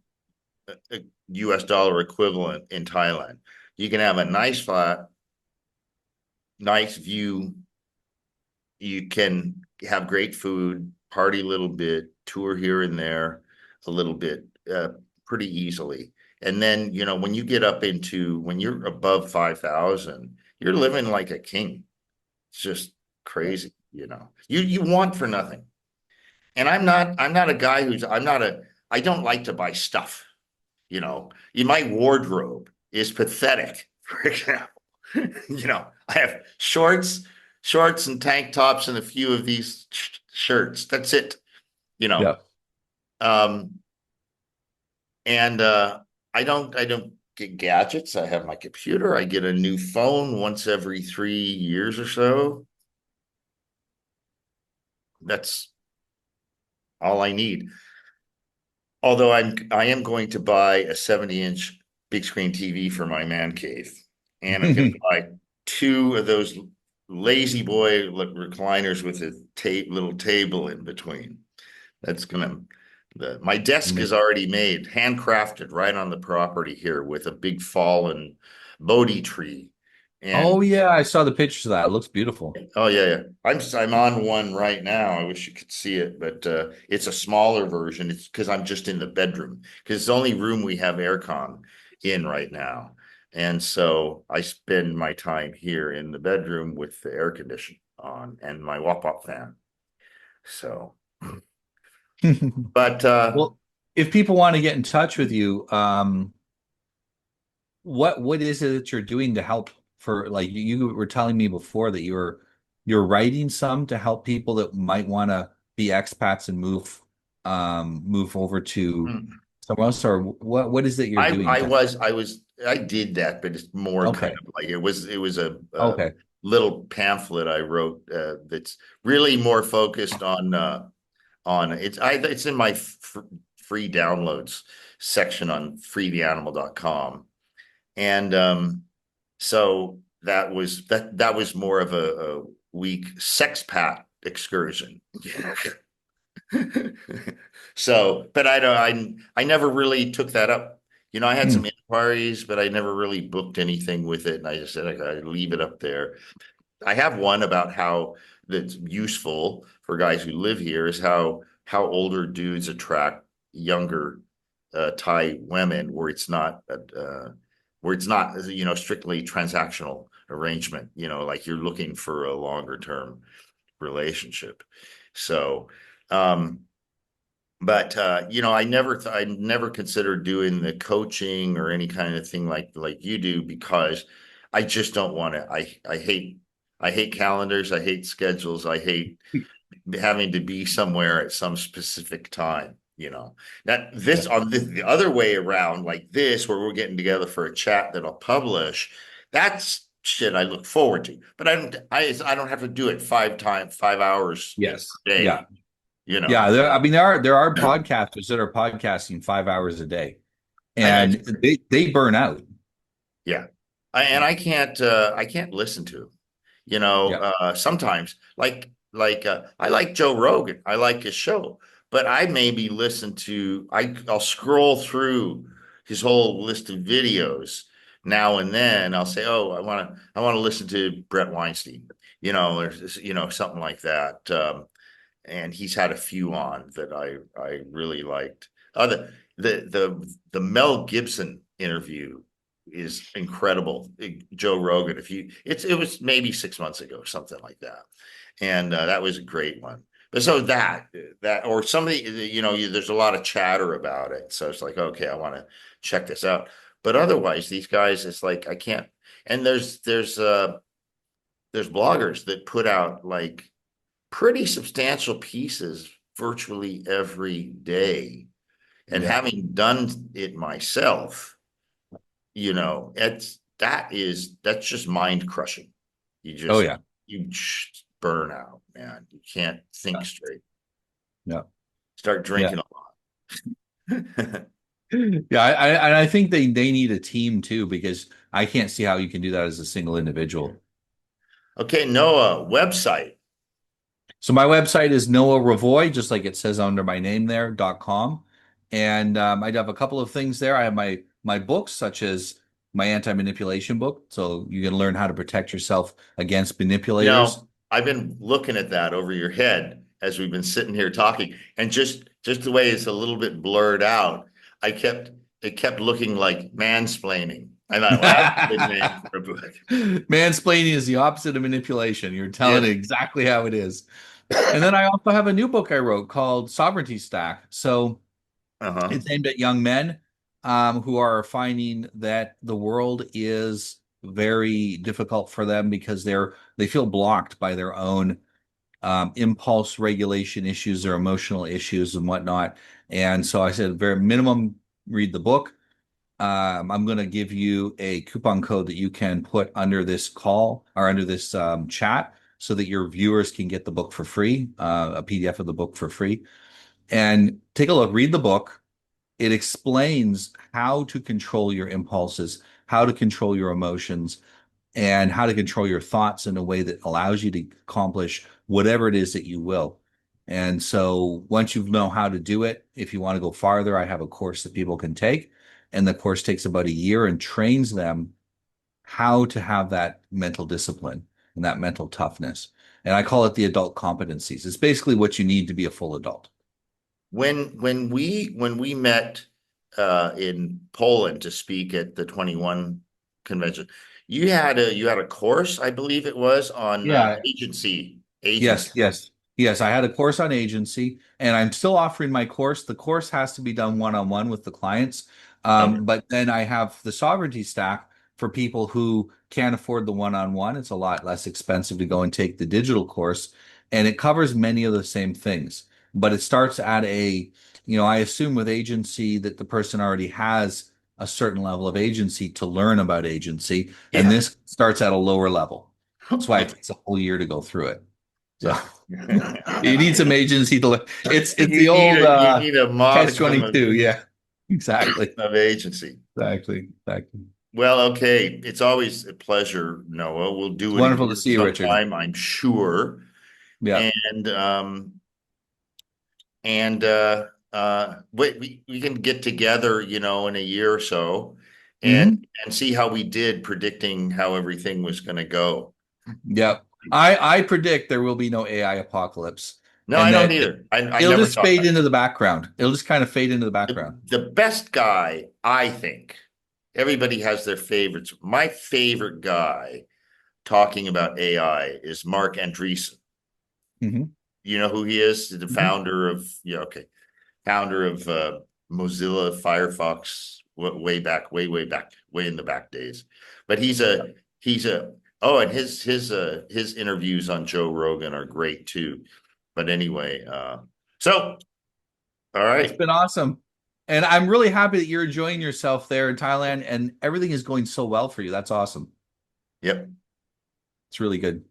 US dollar equivalent in Thailand, you can have a nice flat, nice view. You can have great food, party a little bit, tour here and there a little bit, pretty easily. And then, when you get up into when you're above 5,000, you're living like a king. It's just crazy, You want for nothing. And I'm not a guy I don't like to buy stuff. My wardrobe is pathetic, for example. I have shorts and tank tops and a few of these shirts. That's it, you know. Yeah. Um, and I don't get gadgets. I have my computer. I get a new phone once every 3 years or so. That's all I need. Although I am going to buy a 70-inch big screen TV for my man cave. And I'm going to buy two of those lazy boy recliners with a little table in between. That's gonna my desk is already made, handcrafted right on the property here with a big fallen Bodhi tree. Oh And yeah, I saw the pictures of that. It looks beautiful. oh yeah, yeah. I'm on one right now. I wish you could see it, but it's a smaller version. It's because I'm just in the bedroom because it's the only room we have aircon in right now. And so I spend my time here in the bedroom with the air condition on and my wop-up fan. So, but Well, if people want to get in touch with you, what is it that you're doing to help for like you were telling me before that you're writing some to help people that might want to be expats and move over to somewhere else, or what is it you're I doing I to was I was I did that, but it's more kind okay. of like it was a Okay. little pamphlet I wrote that's really more focused on it's in my free downloads section on freetheanimal.com. And so that was more of a week sex pat excursion. So, but I never really took that up. I had Hmm. some inquiries, but I never really booked anything with it. And I just said I leave it up there. I have one about how that's useful for guys who live here is how older dudes attract younger Thai women, where it's not strictly transactional arrangement. Like you're looking for a longer term relationship. So, um, but I never considered doing the coaching or any kind of thing like you do because I just don't want to. I hate calendars. I hate schedules. I hate having to be somewhere at some specific time. you know. That this on the other way around, like this, where we're getting together for a chat that I'll publish, that's shit I look forward to. But I don't have to do it 5 hours a Yes. Yeah. day, you Yeah. know. I mean, there are podcasters that are podcasting 5 hours a day, I and they burn out. Yeah. And I can't listen to, Yeah. sometimes I like Joe Rogan. I like his show, but I maybe I'll scroll through his whole list of videos now and then. I'll say, "Oh, I want to listen to Brett Weinstein," or something like that. And he's had a few on that I really liked. The Mel Gibson interview is incredible. Joe Rogan, it was maybe 6 months ago or something like that, and that was a great one. But so that or somebody, there's a lot of chatter about it, so it's like, okay, I want to check this out. But otherwise, these guys, it's like I can't. And there's bloggers that put out like pretty substantial pieces virtually every day. And Yeah. having done it myself, that's just mind crushing. You Oh just yeah. you burn out, man. You can't think straight. Yeah. Start Yeah. drinking a lot. Yeah. I think they need a team too, because I can't see how you can do that as a single individual. Okay, Noah, website. So my website is Noah Revoy, just like it says under my name there, .com. And I have a couple of things there. I have my books, such as my anti-manipulation book. So you can learn how to protect yourself against manipulators. I've been looking at that over your head as we've been sitting here talking, and just the way it's a little bit blurred out, it kept looking like mansplaining. I thought, well, that's a good name for a book. Mansplaining is the opposite of manipulation. You're telling it Yes. exactly how it is. And then I also have a new book I wrote called Sovereignty Stack. So Uh-huh. it's aimed at young men who are finding that the world is very difficult for them because they feel blocked by their own impulse regulation issues or emotional issues and whatnot. And so I said, very minimum, read the book. I'm going to give you a coupon code that you can put under this call or under this chat so that your viewers can get the book for free, a PDF of the book for free. And take a look, read the book. It explains how to control your impulses, how to control your emotions, and how to control your thoughts in a way that allows you to accomplish whatever it is that you will. And so once you know how to do it, if you want to go farther, I have a course that people can take. And the course takes about a year and trains them how to have that mental discipline and that mental toughness. And I call it the adult competencies. It's basically what you need to be a full adult. When we met in Poland to speak at the 21 convention, you had a course, I believe it was, on Yeah. agency. Yes. I had a course on agency, and I'm still offering my course. The course has to be done one-on-one with the clients. Okay. But then I have the sovereignty stack for people who can't afford the one-on-one. It's a lot less expensive to go and take the digital course, and it covers many of the same things. But it starts at I assume with agency that the person already has a certain level of agency to learn about agency, and Yeah. this starts at a lower level. That's why it Okay. takes a whole year to go through it. So Yeah. you need some agency to learn. It's You the need old a catch modicum 22. Yeah, exactly. of agency. Exactly. Well, okay. It's always a pleasure, Noah. We'll It's do it wonderful to again see you, Richard. sometime, I'm sure. Yeah. And we can get together, in a year or so and Hmm. and see how we did predicting how everything was going to go. Yeah. I predict there will be no AI apocalypse, No, I and don't that either. I it'll never just thought fade that. into the background. It'll just kind of fade into the The, background. the best guy, I think, everybody has their favorites. My favorite guy talking about AI is Mark Andreessen. Hmm. You know who he is? The Hmm. founder of, yeah, okay. Founder of Mozilla Firefox way back, way back, way in the back days. But he's a oh, and his interviews on Joe Rogan are great too. But anyway, so All It's right. been awesome. And I'm really happy that you're enjoying yourself there in Thailand and everything is going so well for you. That's awesome. Yep. It's really good.